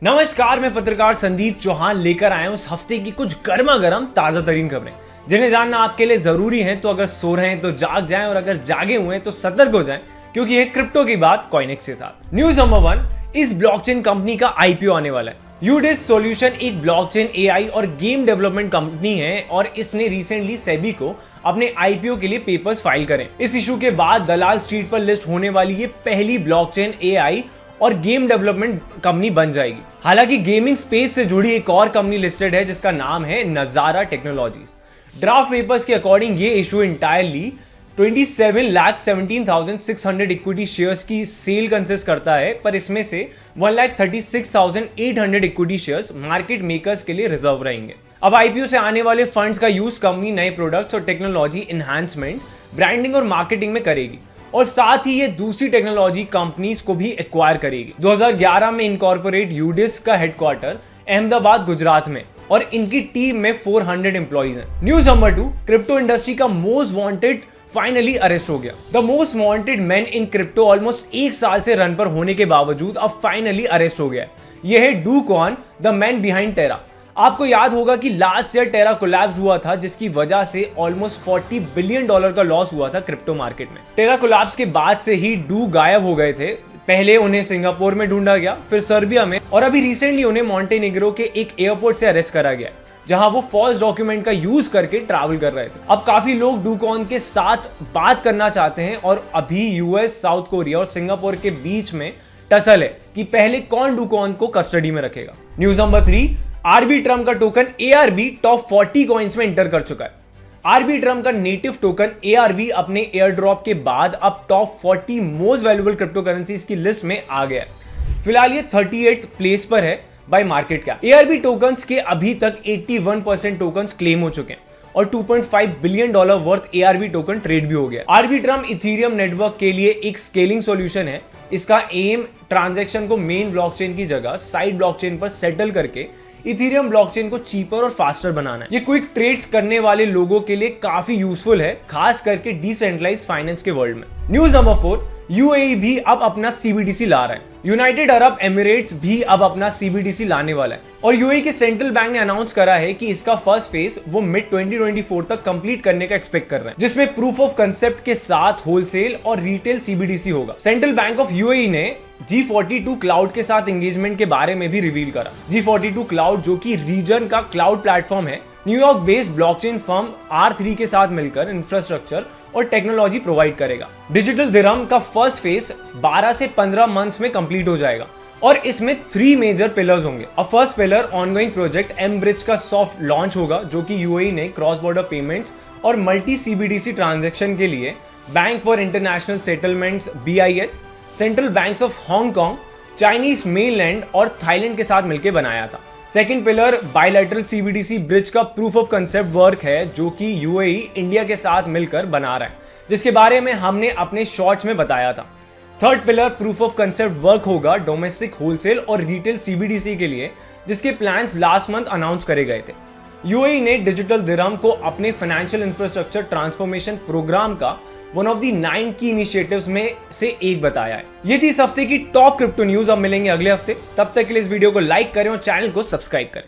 नमस्कार, मैं पत्रकार संदीप चौहान लेकर आया हूं उस हफ्ते की कुछ गर्मा गर्म ताजा तरीन खबरें जिन्हें जानना आपके लिए जरूरी है। तो अगर सो रहे हैं तो जाग जाएं और अगर जागे हुए हैं तो सतर्क हो जाएं, क्योंकि ये क्रिप्टो की बात कॉइनेक्स के साथ। न्यूज नंबर 1, इस ब्लॉकचेन कंपनी का आईपीओ आने वाला है। यूडिस सॉल्यूशन एक ब्लॉकचेन एआई और गेम डेवलपमेंट कंपनी है और इसने रिसेंटली सेबी को अपने आईपीओ के लिए पेपर्स फाइल करें। इस इशू के बाद दलाल स्ट्रीट पर लिस्ट होने वाली ये पहली ब्लॉकचेन एआई और गेम डेवलपमेंट कंपनी बन जाएगी। हालांकि गेमिंग स्पेस से जुड़ी एक और कंपनी लिस्टेड है जिसका नाम है नजारा टेक्नोलॉजीज। ड्राफ्ट पेपर्स के अकॉर्डिंग ये इशू इंटायरली 27,17,600 इक्विटी शेयर्स की सेल कंसिस्ट करता है, पर इसमें से 1,36,800 इक्विटी शेयर्स मार्केट मेकर्स के लिए रिजर्व रहेंगे। अब आईपीओ से आने वाले फंड्स का यूज कंपनी नए प्रोडक्ट्स और टेक्नोलॉजी एनहांसमेंट, ब्रांडिंग और मार्केटिंग में करेगी और साथ ही ये दूसरी टेक्नोलॉजी कंपनीज को भी एक्वायर करेगी। 2011 में इनकॉर्पोरेट यूडिस का हेडक्वार्टर अहमदाबाद गुजरात में और इनकी टीम में 400 एम्प्लॉइज हैं। न्यूज नंबर 2, क्रिप्टो इंडस्ट्री का मोस्ट वांटेड फाइनली अरेस्ट हो गया। The most wanted man in crypto almost एक साल से रन पर होने के बावजूद अब फाइनली अरेस्ट हो गया। यह है Do Kwan, the man behind Terra. आपको याद होगा कि लास्ट ईयर टेरा कोलैप्स हुआ था, जिसकी वजह से ऑलमोस्ट $40 बिलियन का लॉस हुआ था क्रिप्टो मार्केट में। टेरा कोलैप्स के बाद से ही डू गायब हो गए थे। पहले उन्हें सिंगापुर में ढूंढा गया, फिर सर्बिया में और अभी रिसेंटली उन्हें मॉन्टेनिग्रो के एक एयरपोर्ट से अरेस्ट करा गया, जहां वो फॉल्स डॉक्यूमेंट का यूज करके ट्रैवल कर रहे थे। अब काफी लोग डूकॉन के साथ बात करना चाहते हैं और अभी यूएस, साउथ कोरिया और सिंगापुर के बीच में टसल है कि पहले कौन डूकॉन को कस्टडी में रखेगा। न्यूज नंबर 3, आरबी ट्रम्प का टोकन एआरबी टॉप 40 कॉइन्स में एंटर कर चुका है। आरबी ट्रम्प का नेटिव टोकन एआरबी अपने एयर ड्रॉप के बाद अब top 40 most valuable crypto currencies की लिस्ट में आ गया है। फिलहाल ये 38th प्लेस पर है bye market cap. ARB tokens के अभी तक 81% टोकन्स क्लेम हो चुके हैं और $2.5 billion worth ARB token trade भी हो गया। आरबी ट्रम्प इथीरियम नेटवर्क के लिए एक स्केलिंग सॉल्यूशन है। इसका एम ट्रांजैक्शन को मेन ब्लॉकचेन की जगह साइड ब्लॉकचेन पर सेटल करके इथीरियम ब्लॉकचेन को चीपर और फास्टर बनाना है। ये क्विक ट्रेड्स करने वाले लोगों के लिए काफी यूजफुल है, खास करके डिसेंट्रलाइज्ड फाइनेंस के वर्ल्ड में। न्यूज नंबर 4, यूएई भी अब अपना सीबीडीसी ला रहा है। यूनाइटेड अरब एमिरेट्स भी अब अपना सीबीडीसी लाने वाला है और यूएई के सेंट्रल बैंक ने अनाउंस करा है कि इसका फर्स्ट फेज वो मिड 2024 तक कंप्लीट करने का एक्सपेक्ट कर रहे हैं, जिसमें प्रूफ ऑफ कंसेप्ट के साथ होलसेल और रिटेल सीबीडीसी होगा। सेंट्रल बैंक ऑफ यूएई ने G42 क्लाउड के साथ एंगेजमेंट के बारे में भी रिवील करा। G42 क्लाउड, जो कि रीजन का क्लाउड प्लेटफॉर्म है, New York based blockchain firm R3 के साथ मिलकर इंफ्रास्ट्रक्चर और टेक्नोलॉजी प्रोवाइड करेगा। डिजिटल दिरहम का फर्स्ट फेज 12 से 15 मंथ्स में कंप्लीट हो जाएगा और इसमें 3 मेजर पिलर्स होंगे। First pillar ongoing project M bridge का सॉफ्ट लॉन्च होगा, जो कि यूएई ने क्रॉस बॉर्डर पेमेंट्स और मल्टी सीबीडीसी ट्रांजैक्शन के लिए bank for international settlements BIS, central banks of Hong Kong, Chinese mainland और थाईलैंड के साथ मिलकर बनाया था। Second pillar bilateral CBDC bridge का प्रूफ ऑफ कंसेप्ट वर्क है, जो कि यूएई इंडिया के साथ मिलकर बना रहा है, जिसके बारे में हमने अपने शॉर्ट्स में बताया था। Third pillar proof of concept work होगा डोमेस्टिक होलसेल और रिटेल सीबीडीसी के लिए, जिसके प्लान्स लास्ट मंथ अनाउंस करे गए थे। यूएई ने डिजिटल दिरहम को अपने फाइनेंशियल इंफ्रास्ट्रक्चर ट्रांसफॉर्मेशन प्रोग्राम का वन ऑफ द 9 की इनिशिएटिव्स में से एक बताया है। ये थी इस हफ्ते की टॉप क्रिप्टो न्यूज। अब मिलेंगे अगले हफ्ते, तब तक के लिए इस वीडियो को लाइक करें और चैनल को सब्सक्राइब करें।